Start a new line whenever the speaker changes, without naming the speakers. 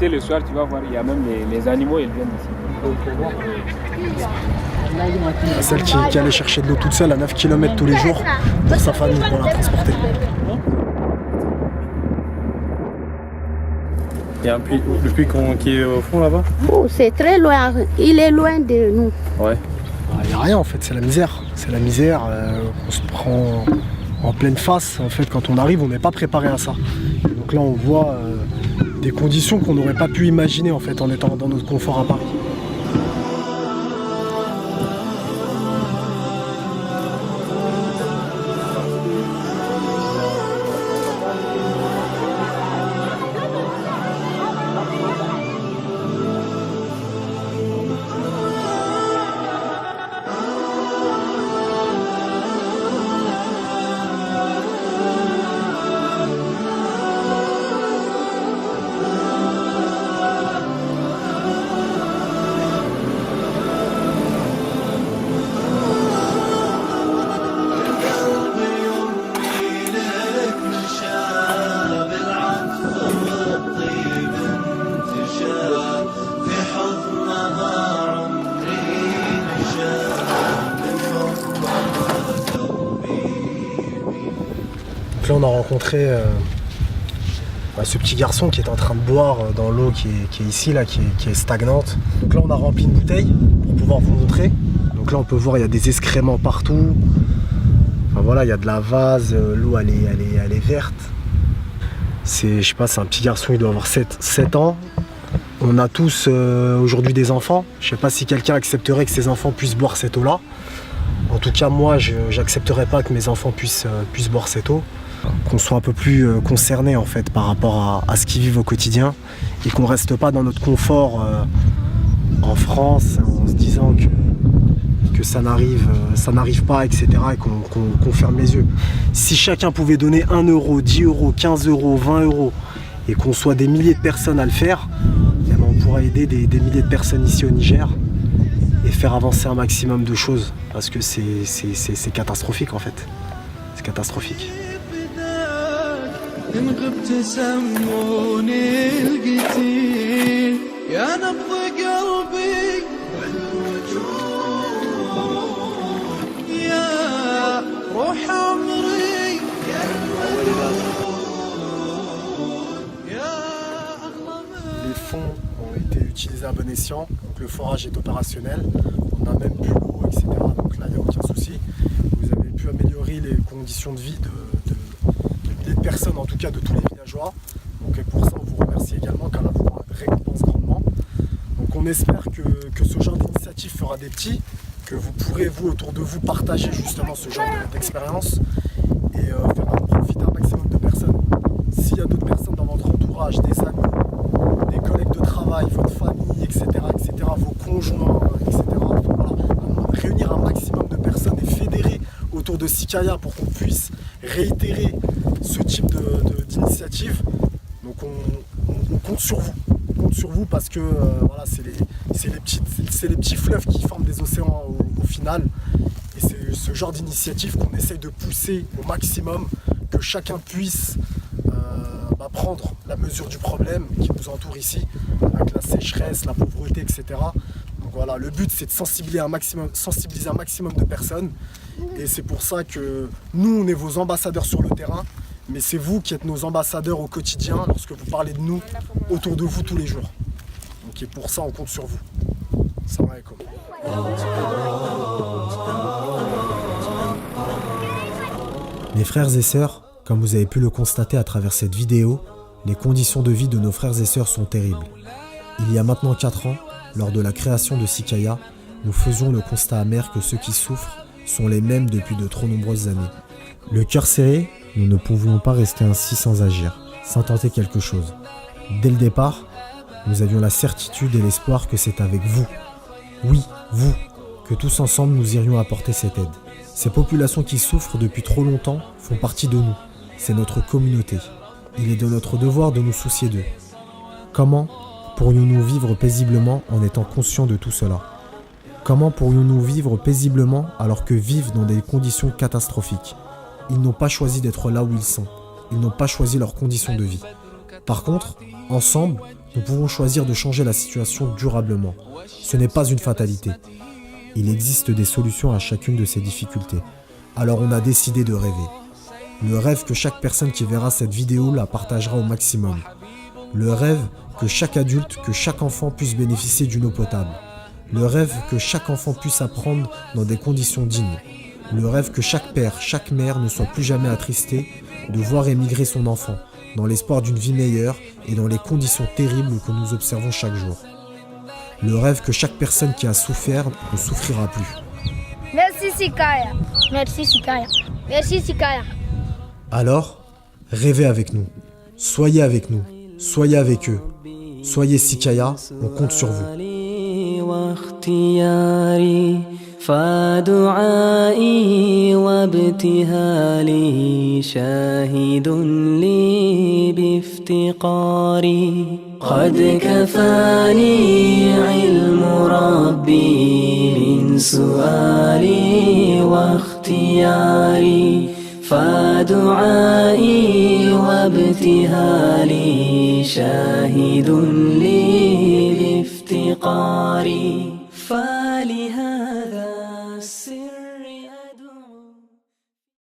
côté, le soir, tu vas voir, il y a même les animaux, ils viennent ici.
Celle qui allait chercher de l'eau toute seule à 9 km tous les jours pour sa famille, pour la transporter.
Il y a le puits qui est au fond là-bas?
Oh, c'est très loin, il est loin de nous.
Ouais.
Il n'y a rien en fait, c'est la misère. C'est la misère qu'on se prend en pleine face. En fait, quand on arrive, on n'est pas préparé à ça. Et donc là, on voit des conditions qu'on n'aurait pas pu imaginer en fait en étant dans notre confort à Paris. Là, on a rencontré ce petit garçon qui est en train de boire dans l'eau qui est ici, là, qui est stagnante. Donc là, on a rempli une bouteille pour pouvoir vous montrer. Donc là, on peut voir, il y a des excréments partout. Enfin voilà, il y a de la vase, l'eau elle est verte. Je sais pas, c'est un petit garçon, il doit avoir 7 ans. On a tous aujourd'hui des enfants. Je sais pas si quelqu'un accepterait que ses enfants puissent boire cette eau-là. En tout cas, moi, je n'accepterais pas que mes enfants puissent boire cette eau. Qu'on soit un peu plus concerné en fait par rapport à ce qu'ils vivent au quotidien et qu'on reste pas dans notre confort en France en se disant que ça n'arrive pas, etc. et qu'on ferme les yeux. Si chacun pouvait donner 1 euro, 10 euros, 15 euros, 20 euros et qu'on soit des milliers de personnes à le faire, eh ben, on pourrait aider des milliers de personnes ici au Niger et faire avancer un maximum de choses parce que c'est catastrophique en fait. C'est catastrophique.
إن غبت سموني القتيل يا نبض قلبي والوجود يا روح عمري يا
Les fonds ont été utilisés à bon escient, donc le forage est opérationnel, on a même plus l'eau, etc. Donc là il n'y a aucun souci. Vous avez pu améliorer les conditions de vie de personnes, en tout cas de tous les villageois. Donc pour ça on vous remercie également car là vous récompense grandement. Donc on espère que ce genre d'initiative fera des petits, que vous pourrez vous autour de vous partager justement ce genre d'expérience et faire profiter un maximum de personnes. S'il y a d'autres personnes dans votre entourage, des amis, des collègues de travail, votre famille, etc., vos conjoints, etc. Voilà, réunir un maximum de personnes et fédérer autour de Sikaya pour qu'on puisse réitérer ce type d'initiative. Donc on compte sur vous. On compte sur vous parce que voilà, c'est les petits fleuves qui forment des océans au final. Et c'est ce genre d'initiative qu'on essaye de pousser au maximum, que chacun puisse prendre la mesure du problème qui nous entoure ici, avec la sécheresse, la pauvreté, etc. Donc voilà, le but c'est de sensibiliser un maximum de personnes. Et c'est pour ça que nous, on est vos ambassadeurs sur le terrain, mais c'est vous qui êtes nos ambassadeurs au quotidien lorsque vous parlez de nous autour de vous tous les jours. Donc et pour ça, on compte sur vous. Salam alaikum.
Mes frères et sœurs, comme vous avez pu le constater à travers cette vidéo, les conditions de vie de nos frères et sœurs sont terribles. Il y a maintenant 4 ans, lors de la création de Sikaya, nous faisions le constat amer que ceux qui souffrent sont les mêmes depuis de trop nombreuses années. Le cœur serré, nous ne pouvions pas rester ainsi sans agir, sans tenter quelque chose. Dès le départ, nous avions la certitude et l'espoir que c'est avec vous, oui, vous, que tous ensemble nous irions apporter cette aide. Ces populations qui souffrent depuis trop longtemps font partie de nous, c'est notre communauté. Il est de notre devoir de nous soucier d'eux. Comment pourrions-nous vivre paisiblement en étant conscients de tout cela ? Comment pourrions-nous vivre paisiblement alors que vivent dans des conditions catastrophiques ? Ils n'ont pas choisi d'être là où ils sont. Ils n'ont pas choisi leurs conditions de vie. Par contre, ensemble, nous pouvons choisir de changer la situation durablement. Ce n'est pas une fatalité. Il existe des solutions à chacune de ces difficultés. Alors on a décidé de rêver. Le rêve que chaque personne qui verra cette vidéo la partagera au maximum. Le rêve que chaque adulte, que chaque enfant puisse bénéficier d'une eau potable. Le rêve que chaque enfant puisse apprendre dans des conditions dignes. Le rêve que chaque père, chaque mère ne soit plus jamais attristé de voir émigrer son enfant, dans l'espoir d'une vie meilleure et dans les conditions terribles que nous observons chaque jour. Le rêve que chaque personne qui a souffert ne souffrira plus.
Merci Sikaya. Merci Sikaya. Merci Sikaya.
Alors, rêvez avec nous, soyez avec nous, soyez avec eux, soyez Sikaya, on compte sur vous.
فدعائي وابتهالي شاهد لي بافتقاري قد كفاني علم ربي من سؤالي واختياري فدعائي وابتهالي شاهد لي بافتقاري فلهذا